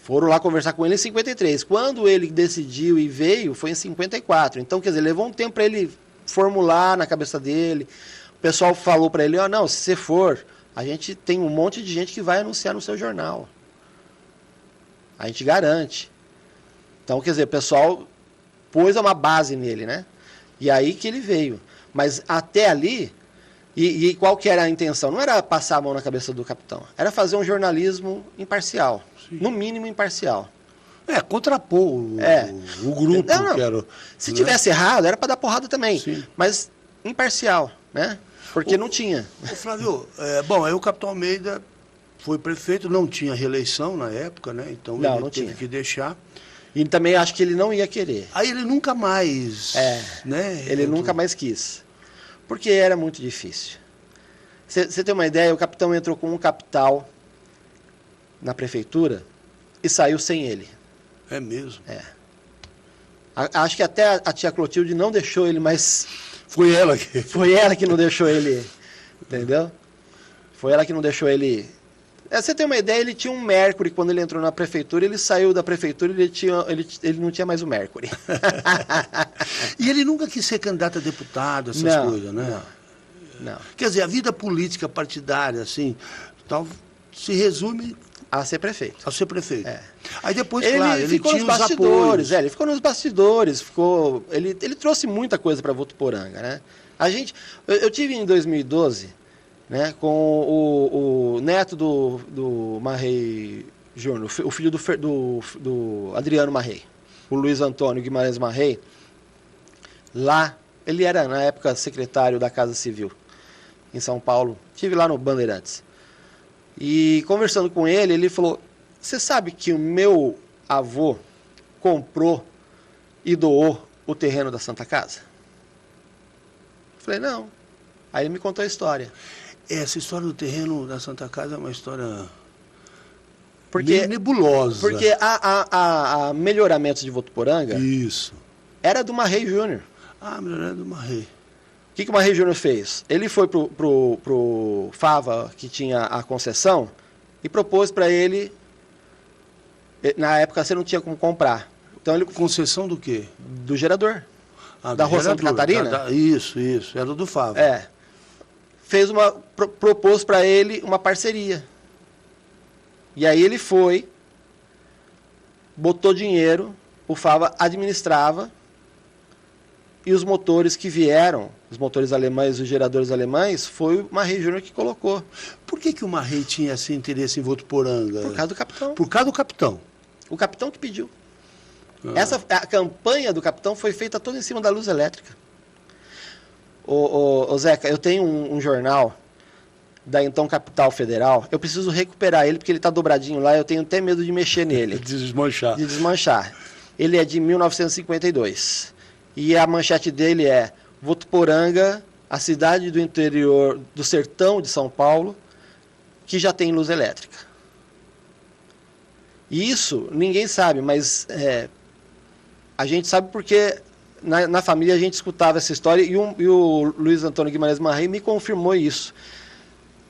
Foram lá conversar com ele em 53. Quando ele decidiu e veio, foi em 54. Então, quer dizer, levou um tempo para ele formular na cabeça dele. O pessoal falou para ele, não, se você for, a gente tem um monte de gente que vai anunciar no seu jornal. A gente garante. Então, quer dizer, o pessoal pôs uma base nele, né? E aí que ele veio. Mas até ali, e qual que era a intenção? Não era passar a mão na cabeça do capitão. Era fazer um jornalismo imparcial. Sim. No mínimo imparcial. Contrapor o grupo. Não. Que era, se tivesse errado, era para dar porrada também. Sim. Mas imparcial, né? Porque não tinha. Flávio, aí o capitão Almeida foi prefeito, não tinha reeleição na época, né? Então ele teve que deixar. E também acho que ele não ia querer. Aí ele nunca mais... né? Ele nunca mais quis. Porque era muito difícil. Você tem uma ideia, o capitão entrou com um capital na prefeitura e saiu sem ele. É mesmo? Acho que até a tia Clotilde não deixou ele mais... Foi ela que não deixou ele, entendeu? Foi ela que não deixou ele... Você tem uma ideia, ele tinha um Mercury quando ele entrou na prefeitura, ele saiu da prefeitura e ele não tinha mais o Mercury. E ele nunca quis ser candidato a deputado, essas coisas, né? Não. Quer dizer, a vida política partidária, assim, tal, se resume... A ser prefeito. Aí depois, ele tinha nos bastidores. Ele ficou nos bastidores, ele trouxe muita coisa para Votuporanga, né? Eu tive em 2012... né, com o neto do Marrei Júnior, o filho do Adriano Marrei, o Luiz Antônio Guimarães Marrei. Lá, ele era, na época, secretário da Casa Civil, em São Paulo. Estive lá no Bandeirantes. E, conversando com ele, ele falou, você sabe que o meu avô comprou e doou o terreno da Santa Casa? Eu falei, não. Aí ele me contou a história. Essa história do terreno da Santa Casa é uma história meio nebulosa. Porque a melhoramentos de Votuporanga era do Marrei Júnior. Melhoramentos do Marrei. O que o Marrei Júnior fez? Ele foi pro Fava, que tinha a concessão, e propôs para ele, na época você não tinha como comprar. Então ele... Concessão do quê? Do gerador. Da Rua Santa Catarina? Isso, era do Fava. Propôs para ele uma parceria. E aí ele foi, botou dinheiro, o Fava administrava, e os motores que vieram, os motores alemães, os geradores alemães, foi o Marrei Júnior que colocou. Por que o Marrei tinha esse interesse em Votuporanga? Por causa do capitão. Por causa do capitão? O capitão que pediu. A campanha do capitão foi feita toda em cima da luz elétrica. Ô Zeca, eu tenho um jornal da então Capital Federal, eu preciso recuperar ele porque ele está dobradinho lá, eu tenho até medo de mexer nele. De desmanchar. Ele é de 1952. E a manchete dele é Votuporanga, a cidade do interior do sertão de São Paulo, que já tem luz elétrica. E isso ninguém sabe, mas a gente sabe porque na família a gente escutava essa história e o Luiz Antônio Guimarães Marrei me confirmou isso.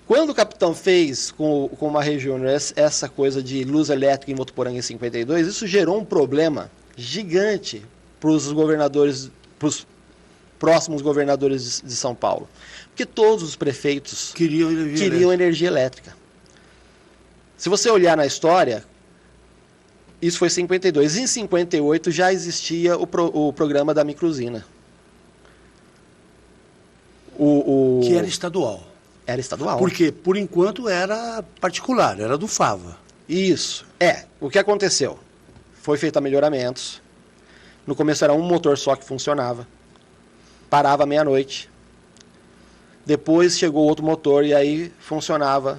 Quando o capitão fez com o Marrei Júnior essa coisa de luz elétrica em Votuporanga em 52, isso gerou um problema gigante para os governadores, para os próximos governadores de São Paulo. Porque todos os prefeitos queriam energia elétrica. Se você olhar na história, isso foi em 52. Em 58 já existia o programa da microusina. Que era estadual. Era estadual. Porque, por enquanto, era particular, era do Fava. Isso. O que aconteceu? Foi feito melhoramentos. No começo era um motor só que funcionava. Parava meia-noite. Depois chegou outro motor e aí funcionava.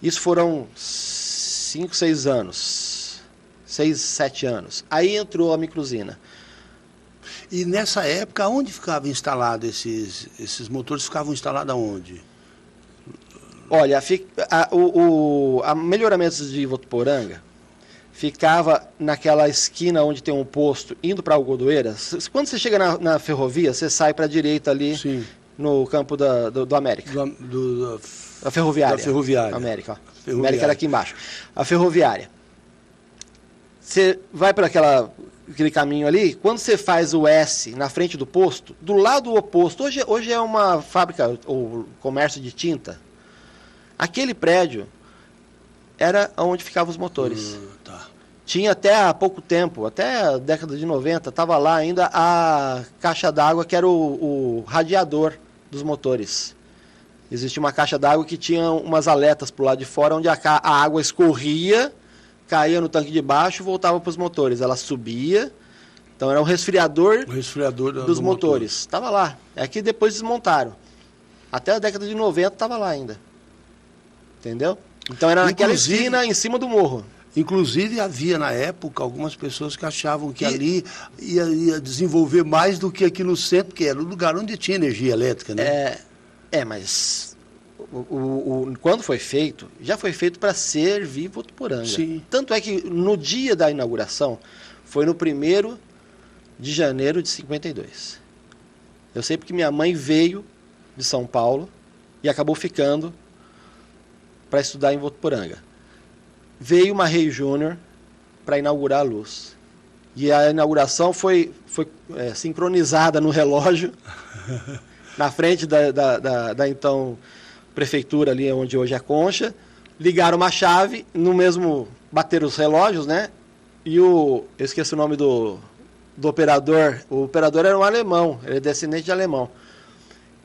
Isso foram 5, 6 anos. 6, 7 anos. Aí entrou a microusina. E nessa época, onde ficava instalado esses motores? Ficavam instalados aonde? Olha, a Melhoramentos de Votuporanga ficava naquela esquina onde tem um posto, indo para Algodoeira. Quando você chega na ferrovia, você sai para a direita ali. Sim. No campo do América. Da ferroviária. Da ferroviária. América, ó. Ferroviária. América era aqui embaixo. A ferroviária. Você vai para aquele caminho ali, quando você faz o S na frente do posto, do lado oposto, hoje é uma fábrica ou comércio de tinta, aquele prédio era onde ficavam os motores. Tá. Tinha até há pouco tempo, até a década de 90, estava lá ainda a caixa d'água que era o radiador dos motores. Existia uma caixa d'água que tinha umas aletas para o lado de fora, onde a água escorria, caía no tanque de baixo e voltava para os motores. Ela subia, então era um resfriador dos motores. Estava lá. É que depois desmontaram. Até a década de 90 estava lá ainda. Entendeu? Então era naquela esquina em cima do morro. Inclusive havia na época algumas pessoas que achavam que ali ia desenvolver mais do que aqui no centro, que era o lugar onde tinha energia elétrica, né? Mas quando foi feito, já foi feito para servir Votuporanga. Sim. Tanto é que no dia da inauguração, foi no 1º de janeiro de 52. Eu sei porque minha mãe veio de São Paulo e acabou ficando para estudar em Votuporanga. Veio o Marrei Júnior para inaugurar a luz. E a inauguração foi sincronizada no relógio, na frente da então prefeitura ali onde hoje é a Concha. Ligaram uma chave, no mesmo bateram os relógios, né? E eu esqueci o nome do operador. O operador era um alemão, ele é descendente de alemão.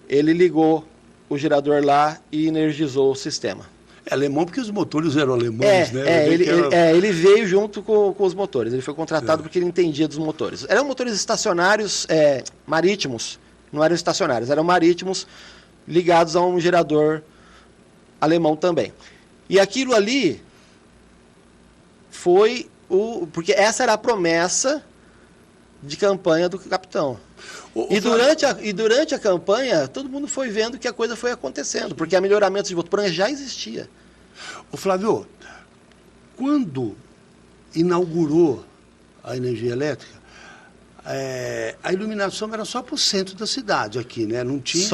Ele ligou o gerador lá e energizou o sistema. É alemão porque os motores eram alemães, né? Ele veio junto com os motores. Ele foi contratado porque ele entendia dos motores. Eram motores estacionários, marítimos. Não eram estacionários, eram marítimos ligados a um gerador alemão também. E aquilo ali foi porque essa era a promessa de campanha do capitão. E durante a campanha, todo mundo foi vendo que a coisa foi acontecendo, porque a Melhoramentos de Votuporanga já existia. Ô Flávio, quando inaugurou a energia elétrica, a iluminação era só para o centro da cidade aqui, né? Não tinha...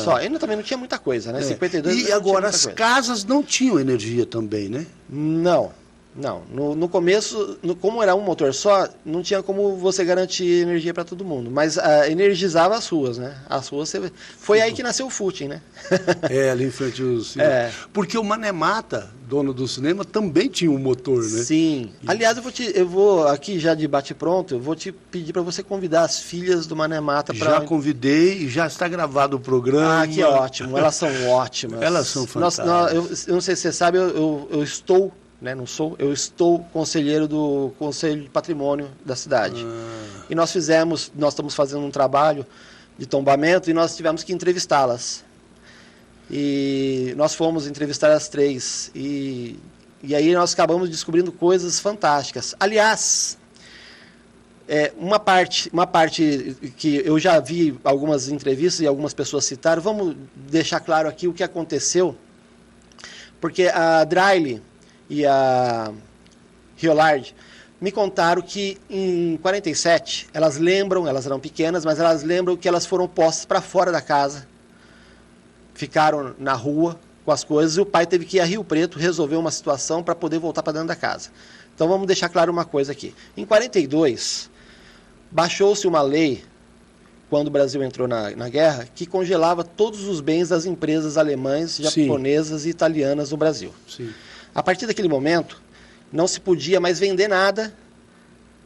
Só. Ainda também não tinha muita coisa, né? 52 E agora as casas não tinham energia também, né? Não. No começo, como era um motor só, não tinha como você garantir energia para todo mundo. Mas energizava as ruas, né? As ruas... Foi aí que nasceu o footing, né? Ali em frente ao cinema. Porque o Manemata, dono do cinema, também tinha um motor, né? Sim. Aliás, eu vou aqui já de bate-pronto, eu vou te pedir para você convidar as filhas do Manemata para... Já convidei e já está gravado o programa. Ah, que ótimo. Elas são ótimas. Elas são fantásticas. Eu não sei se você sabe, eu estou... Né, não sou, eu estou conselheiro do Conselho de Patrimônio da cidade. E nós estamos fazendo um trabalho de tombamento e nós tivemos que entrevistá-las. E nós fomos entrevistar as 3. E aí nós acabamos descobrindo coisas fantásticas. Aliás, uma parte que eu já vi algumas entrevistas e algumas pessoas citaram, vamos deixar claro aqui o que aconteceu, porque a Draile e a Riolard me contaram que em 47, elas eram pequenas, mas elas lembram que elas foram postas para fora da casa, ficaram na rua com as coisas, e o pai teve que ir a Rio Preto resolver uma situação para poder voltar para dentro da casa. Então vamos deixar claro uma coisa aqui. Em 42, baixou-se uma lei, quando o Brasil entrou na guerra, que congelava todos os bens das empresas alemãs, japonesas e italianas no Brasil. Sim. A partir daquele momento, não se podia mais vender nada,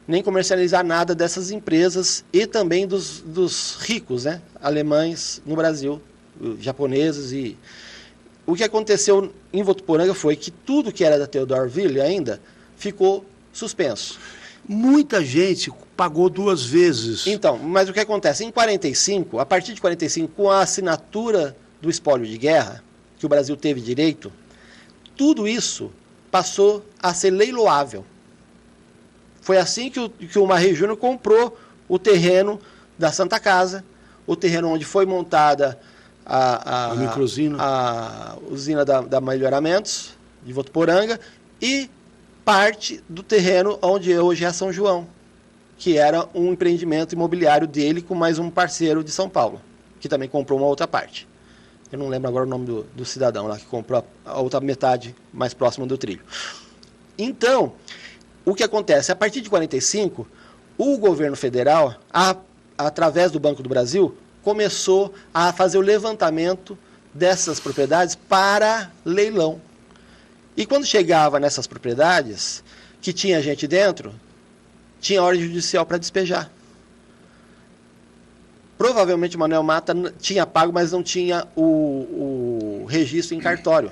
nem comercializar nada dessas empresas e também dos ricos, né, alemães no Brasil, japoneses. E o que aconteceu em Votuporanga foi que tudo que era da Theodor-Ville ainda ficou suspenso. Muita gente pagou 2 vezes. Então, mas o que acontece? Em 45, a partir de 45, com a assinatura do espólio de guerra, que o Brasil teve direito, tudo isso passou a ser leiloável. Foi assim que o Marrei Júnior comprou o terreno da Santa Casa, o terreno onde foi montada a usina da Melhoramentos, de Votuporanga, e parte do terreno onde hoje é São João, que era um empreendimento imobiliário dele com mais um parceiro de São Paulo, que também comprou uma outra parte. Eu não lembro agora o nome do cidadão lá que comprou a outra metade mais próxima do trilho. Então, o que acontece? A partir de 45, o governo federal, através do Banco do Brasil, começou a fazer o levantamento dessas propriedades para leilão. E quando chegava nessas propriedades, que tinha gente dentro, tinha ordem judicial para despejar. Provavelmente o Manuel Mata tinha pago, mas não tinha o registro em cartório.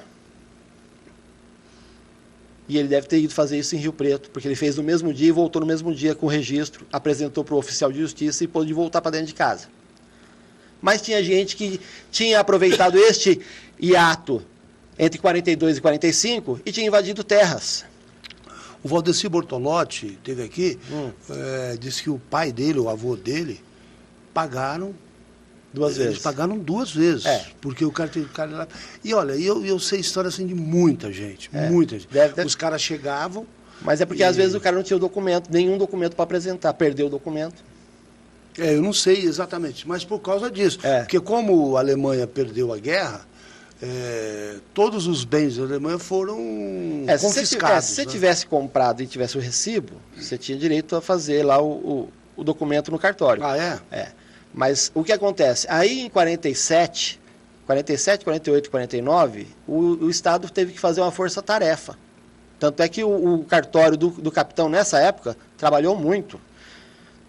E ele deve ter ido fazer isso em Rio Preto, porque ele fez no mesmo dia e voltou no mesmo dia com o registro, apresentou para o oficial de justiça e pôde voltar para dentro de casa. Mas tinha gente que tinha aproveitado este hiato entre 42 e 45 e tinha invadido terras. O Valdeci Bortolotti esteve aqui, disse que o pai dele, o avô dele, pagaram 2 vezes. Eles pagaram 2 vezes, porque o cara teve cara lá. E olha, eu sei história assim de muita gente, muita gente. Os caras chegavam. Mas é porque às vezes o cara não tinha o documento, nenhum documento para apresentar, perdeu o documento. Eu não sei exatamente, mas por causa disso. Porque como a Alemanha perdeu a guerra, todos os bens da Alemanha foram confiscados. Se você tivesse comprado e tivesse o recibo, você tinha direito a fazer lá o documento no cartório. Ah, é? Mas o que acontece? Aí em 47, 48 e 49, o Estado teve que fazer uma força-tarefa. Tanto é que o cartório do capitão nessa época trabalhou muito.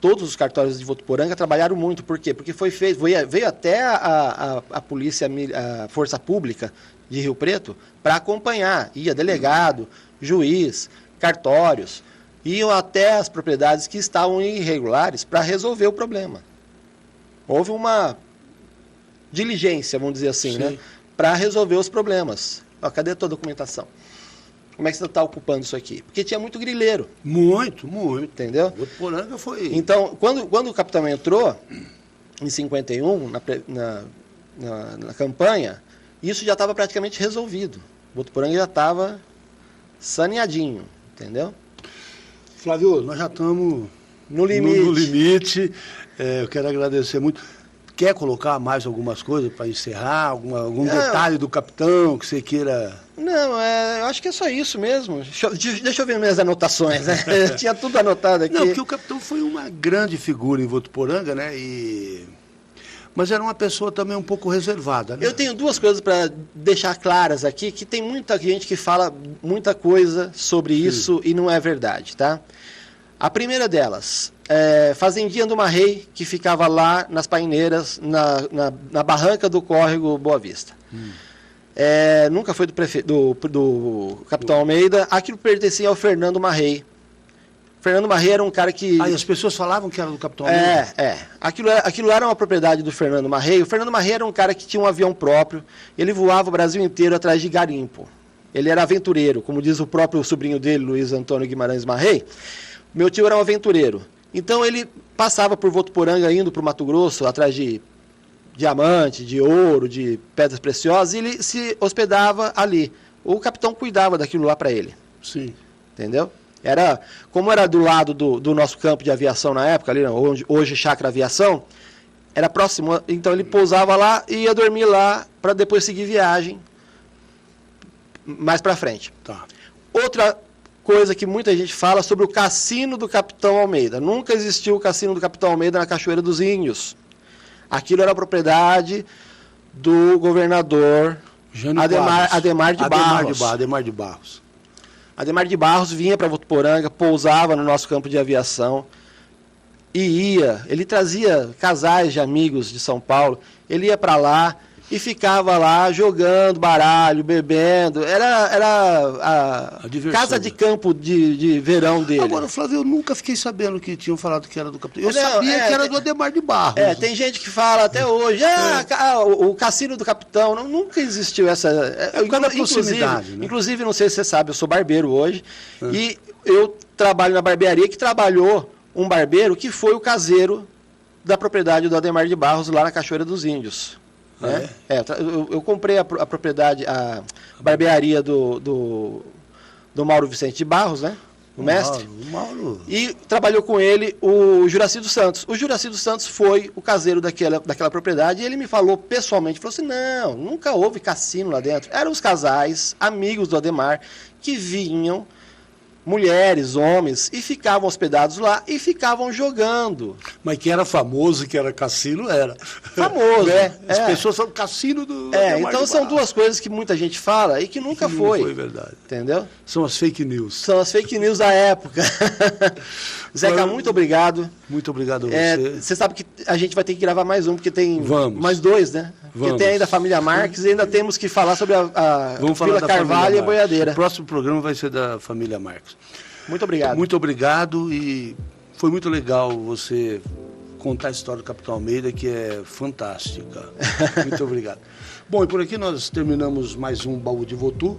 Todos os cartórios de Votuporanga trabalharam muito. Por quê? Porque veio até a polícia, a força pública de Rio Preto para acompanhar. Ia delegado, juiz, cartórios. Iam até as propriedades que estavam irregulares para resolver o problema. Houve uma diligência, vamos dizer assim, né, para resolver os problemas. Cadê a tua documentação? Como é que você está ocupando isso aqui? Porque tinha muito grileiro. Muito. Entendeu? Votuporanga foi... Então, quando o capitão entrou, em 51, na campanha, isso já estava praticamente resolvido. Votuporanga já estava saneadinho, entendeu? Flávio, nós já estamos no limite. Eu quero agradecer muito. Quer colocar mais algumas coisas para encerrar? Algum detalhe do capitão que você queira... Não, eu acho que é só isso mesmo. Deixa eu ver minhas anotações, né? Tinha tudo anotado aqui. Não, porque o capitão foi uma grande figura em Votuporanga, né? Mas era uma pessoa também um pouco reservada, né? Eu tenho 2 coisas para deixar claras aqui, que tem muita gente que fala muita coisa sobre isso e não é verdade, tá? A primeira delas, Fazendinha do Marrei, que ficava lá nas Paineiras, na barranca do córrego Boa Vista. Nunca foi do capitão Almeida. Aquilo pertencia ao Fernando Marrei. Fernando Marrei era um cara que... E as pessoas falavam que era do capitão Almeida? Aquilo era uma propriedade do Fernando Marrei. O Fernando Marrei era um cara que tinha um avião próprio. Ele voava o Brasil inteiro atrás de garimpo. Ele era aventureiro, como diz o próprio sobrinho dele, Luiz Antônio Guimarães Marrei. Meu tio era um aventureiro. Então ele passava por Votuporanga, indo para o Mato Grosso, atrás de diamante, de ouro, de pedras preciosas, e ele se hospedava ali. O capitão cuidava daquilo lá para ele. Sim. Entendeu? Como era do lado do nosso campo de aviação na época, ali, hoje Chácara Aviação, era próximo, então ele pousava lá e ia dormir lá para depois seguir viagem mais para frente. Tá. Outra coisa que muita gente fala sobre o Cassino do Capitão Almeida. Nunca existiu o Cassino do Capitão Almeida na Cachoeira dos Índios. Aquilo era propriedade do governador Adhemar de Barros. Adhemar de Barros vinha para Votuporanga, pousava no nosso campo de aviação e ele trazia casais de amigos de São Paulo, ele ia para lá e ficava lá jogando baralho, bebendo. Era a casa de campo de verão dele. Agora, Flávio, eu nunca fiquei sabendo que tinham falado que era do capitão. Eu sabia que era do Adhemar de Barros. Tem gente que fala até hoje, o Cassino do Capitão. Nunca existiu essa... proximidade, né? Inclusive, não sei se você sabe, eu sou barbeiro hoje, e eu trabalho na barbearia que trabalhou um barbeiro que foi o caseiro da propriedade do Adhemar de Barros lá na Cachoeira dos Índios. Eu comprei a propriedade, a barbearia do Mauro Vicente de Barros, né? O mestre. Mauro. E trabalhou com ele o Juracy dos Santos. O Juracy dos Santos foi o caseiro daquela propriedade e ele me falou pessoalmente, falou assim, não, nunca houve cassino lá dentro. Eram os casais, amigos do Adhemar, que vinham, mulheres, homens, e ficavam hospedados lá e ficavam jogando. Mas que era famoso, que era cassino, era. Famoso, As pessoas são cassino do... então são duas coisas que muita gente fala e que nunca foi. Não foi verdade. Entendeu? São as fake news. São as fake news da época. Zeca, muito obrigado. Muito obrigado a você. Você sabe que a gente vai ter que gravar mais um, porque tem mais dois, né? Porque tem ainda a família Marques e ainda temos que falar sobre a Vila Carvalho e a Boiadeira. O próximo programa vai ser da família Marques. Muito obrigado. Muito obrigado e foi muito legal você contar a história do Capitão Almeida, que é fantástica. Muito obrigado. Bom, e por aqui nós terminamos mais um Baú de Votu.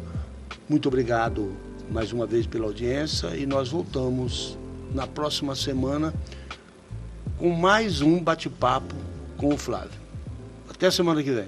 Muito obrigado mais uma vez pela audiência e nós voltamos na próxima semana com mais um bate-papo com o Flávio. Até a semana que vem.